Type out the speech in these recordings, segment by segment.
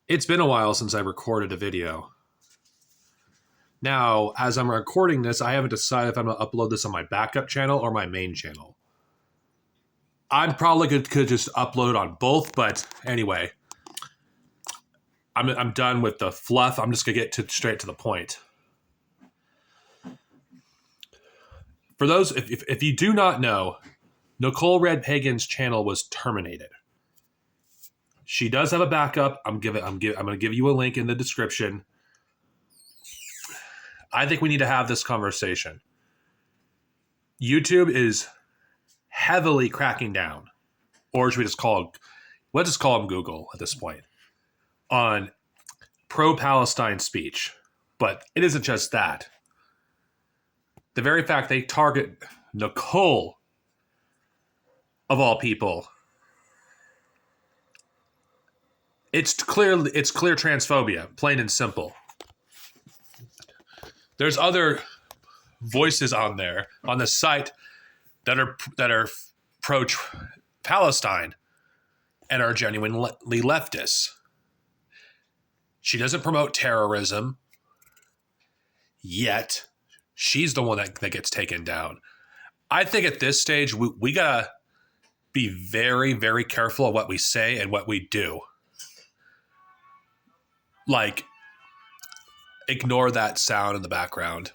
It's been a while since I recorded a video. Now, as I'm recording this, I haven't decided if I'm going to upload this on my backup channel or my main channel. I'm probably could just upload on both, but anyway, I'm done with the fluff. I'm just going to get straight to the point. For those, if you do not know, Nicole Red Pagan's channel was terminated. She does have a backup. I'm going to give you a link in the description. I think we need to have this conversation. YouTube is heavily cracking down, or should we just let's just call them Google at this point, on pro-Palestine speech. But it isn't just that. The very fact they target Nicole, of all people, it's clear transphobia, plain and simple. There's other voices on there on the site that are pro Palestine and are genuinely leftists. She doesn't promote terrorism, yet she's the one that gets taken down. I think at this stage we gotta be very, very careful of what we say and what we do. Like, ignore that sound in the background.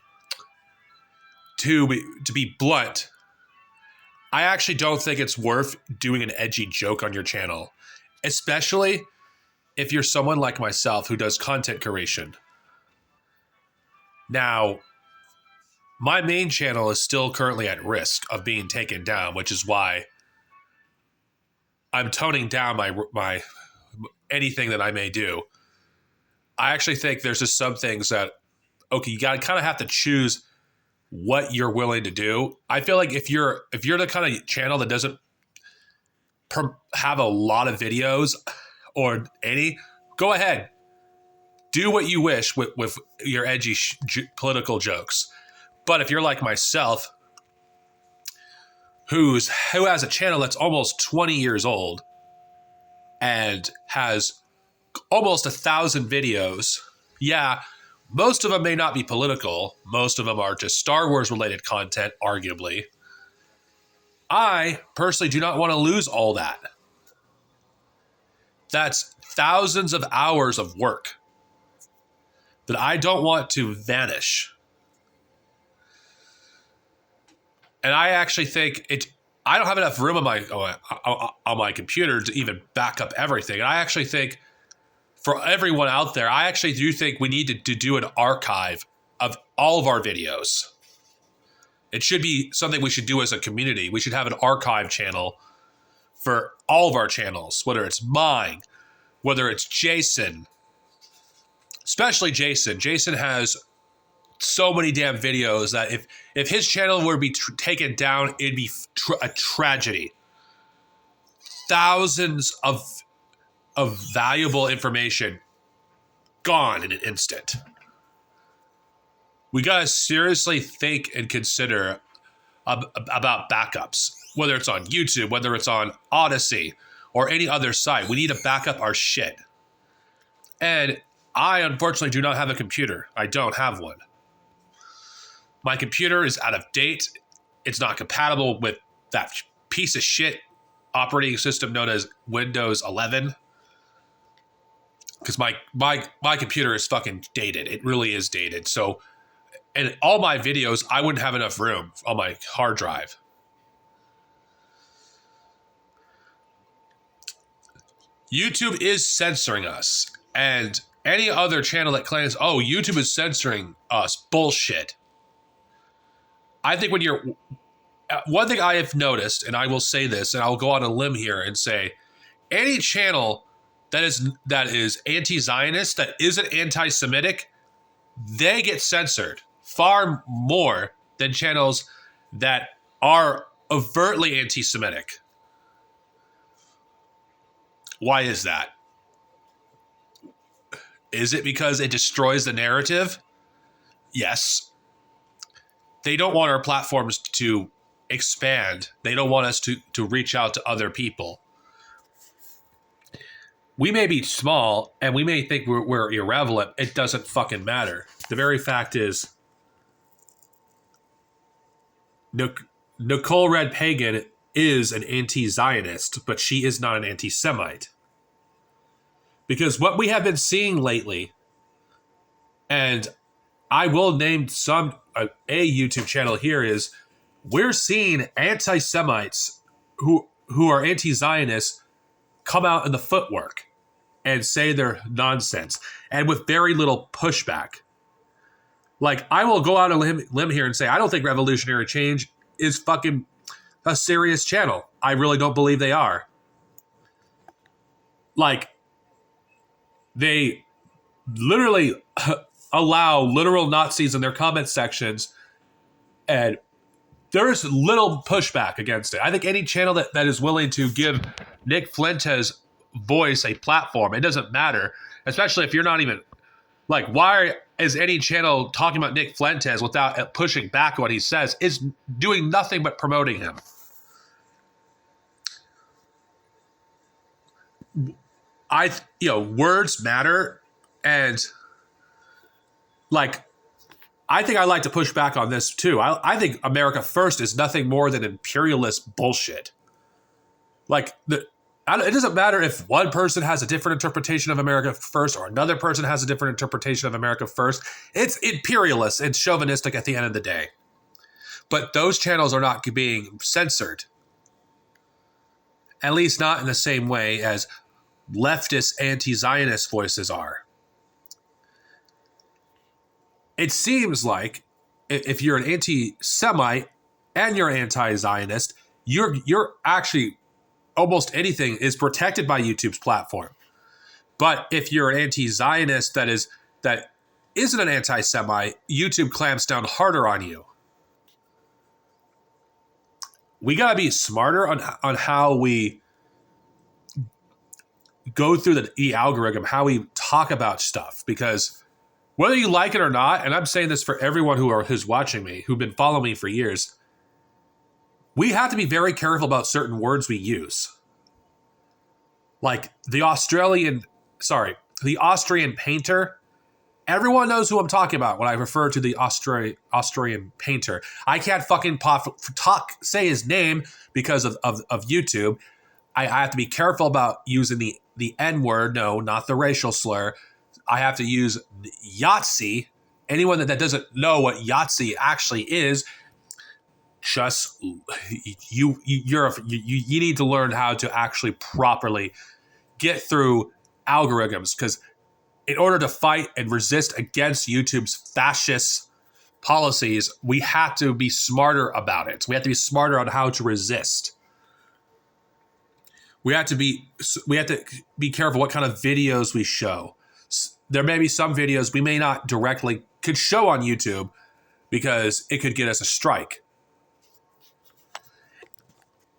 To be blunt, I actually don't think it's worth doing an edgy joke on your channel, especially if you're someone like myself who does content curation. Now, my main channel is still currently at risk of being taken down, which is why I'm toning down my anything that I may do. I actually think there's just some things that, okay, you gotta kind of have to choose what you're willing to do. I feel like if you're the kind of channel that doesn't have a lot of videos or any, go ahead, do what you wish with your edgy political jokes. But if you're like myself, who has a channel that's almost 20 years old and has almost 1,000 videos, yeah, most of them may not be political. Most of them are just Star Wars related content, arguably. I personally do not want to lose all that. That's thousands of hours of work that I don't want to vanish. And I actually think I don't have enough room on my computer to even back up everything. And I actually think, for everyone out there, I actually do think we need to do an archive of all of our videos. It should be something we should do as a community. We should have an archive channel for all of our channels, whether it's mine, whether it's Jason, especially Jason. Jason has so many damn videos that if his channel were to be taken down, it'd be a tragedy. Thousands of valuable information gone in an instant. We gotta seriously think and consider about backups, whether it's on YouTube, whether it's on Odyssey, or any other site. We need to back up our shit. And I, unfortunately, do not have a computer. I don't have one. My computer is out of date. It's not compatible with that piece of shit operating system known as Windows 11. Because my computer is fucking dated. It really is dated. So, and all my videos, I wouldn't have enough room on my hard drive. YouTube is censoring us. And any other channel that claims, oh, YouTube is censoring us, bullshit. I think one thing I have noticed, and I will say this, and I'll go on a limb here and say, any channel that is anti-Zionist, that isn't anti-Semitic, they get censored far more than channels that are overtly anti-Semitic. Why is that? Is it because it destroys the narrative? Yes. They don't want our platforms to expand. They don't want us to reach out to other people. we may be small and we may think we're irrelevant. It doesn't fucking matter. The very fact is, Nicole Red Pagan is an anti-Zionist, but she is not an anti-Semite. Because what we have been seeing lately, and I will name a YouTube channel here, is we're seeing anti-Semites who are anti-Zionists come out in the footwork and say their nonsense, and with very little pushback. Like, I will go out on a limb here and say, I don't think Revolutionary Change is fucking a serious channel. I really don't believe they are. Like, they literally allow literal Nazis in their comment sections, and there is little pushback against it. I think any channel that is willing to give Nick Fuentes' voice a platform, it doesn't matter, especially if you're not even, like, why is any channel talking about Nick Fuentes without pushing back what he says, is doing nothing but promoting him. Words matter, and like, I think I like to push back on this too. I think America First is nothing more than imperialist bullshit. Like, it doesn't matter if one person has a different interpretation of America First or another person has a different interpretation of America First. It's imperialist and chauvinistic at the end of the day. But those channels are not being censored. At least not in the same way as leftist anti-Zionist voices are. It seems like if you're an anti-Semite and you're anti-Zionist, you're actually, almost anything is protected by YouTube's platform. But if you're an anti-Zionist that isn't an anti-Semite, YouTube clamps down harder on you. We gotta be smarter on how we go through the algorithm, how we talk about stuff, because whether you like it or not, and I'm saying this for everyone who's watching me, who've been following me for years, we have to be very careful about certain words we use. Like the Austrian painter. Everyone knows who I'm talking about when I refer to the Austrian painter. I can't fucking say his name because of YouTube. I have to be careful about using the N-word. No, not the racial slur. I have to use Yahtzee. Anyone that doesn't know what Yahtzee actually is, just you need to learn how to actually properly get through algorithms, because in order to fight and resist against YouTube's fascist policies, we have to be smarter about it. We have to be smarter on how to resist. We have to be careful what kind of videos we show. There may be some videos we may not directly could show on YouTube because it could get us a strike.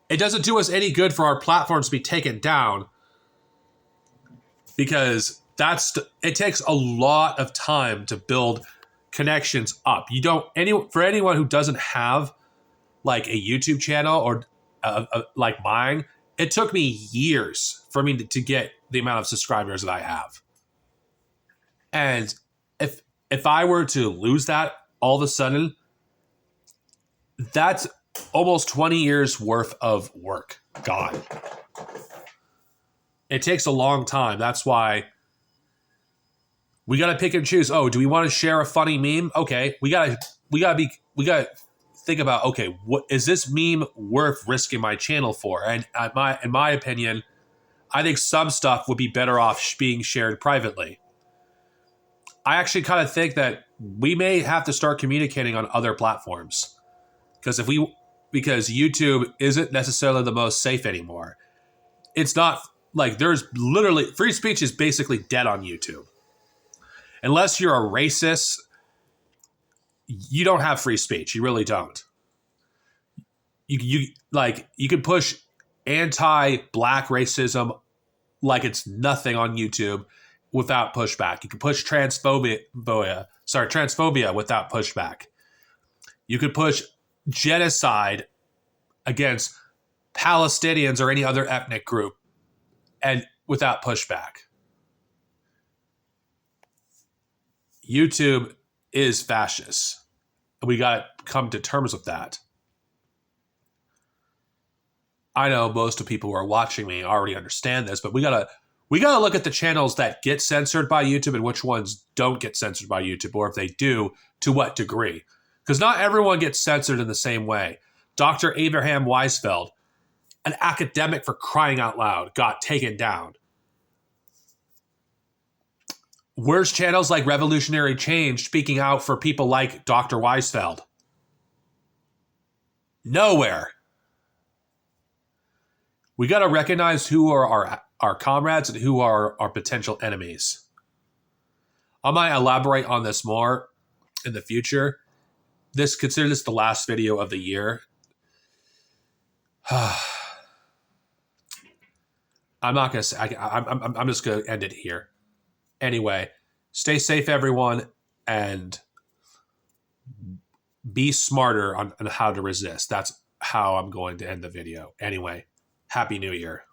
It doesn't do us any good for our platforms to be taken down, because it takes a lot of time to build connections up. For anyone who doesn't have like a YouTube channel or like mine, it took me years for me to get the amount of subscribers that I have. And if I were to lose that all of a sudden, that's almost 20 years worth of work gone. It takes a long time. That's why we got to pick and choose. Oh, do we want to share a funny meme? Okay, we got to think about, okay, what is this meme worth risking my channel for? And in my opinion, I think some stuff would be better off being shared privately. I actually kind of think that we may have to start communicating on other platforms, because YouTube isn't necessarily the most safe anymore. It's not like there's literally free speech is basically dead on YouTube. Unless you're a racist, you don't have free speech. You really don't. You can push anti-black racism like it's nothing on YouTube without pushback. You can push transphobia without pushback. You could push genocide against Palestinians or any other ethnic group, and without pushback. YouTube is fascist. We got to come to terms with that. I know most of the people who are watching me already understand this, but we gotta look at the channels that get censored by YouTube and which ones don't get censored by YouTube, or if they do, to what degree. Because not everyone gets censored in the same way. Dr. Abraham Weisfeld, an academic for crying out loud, got taken down. Where's channels like Revolutionary Change speaking out for people like Dr. Weisfeld? Nowhere. We got to recognize who are our comrades and who are our potential enemies. I might elaborate on this more in the future. Consider this the last video of the year. I'm not gonna say. I'm just gonna end it here. Anyway, stay safe, everyone, and be smarter on how to resist. That's how I'm going to end the video. Anyway, Happy New Year.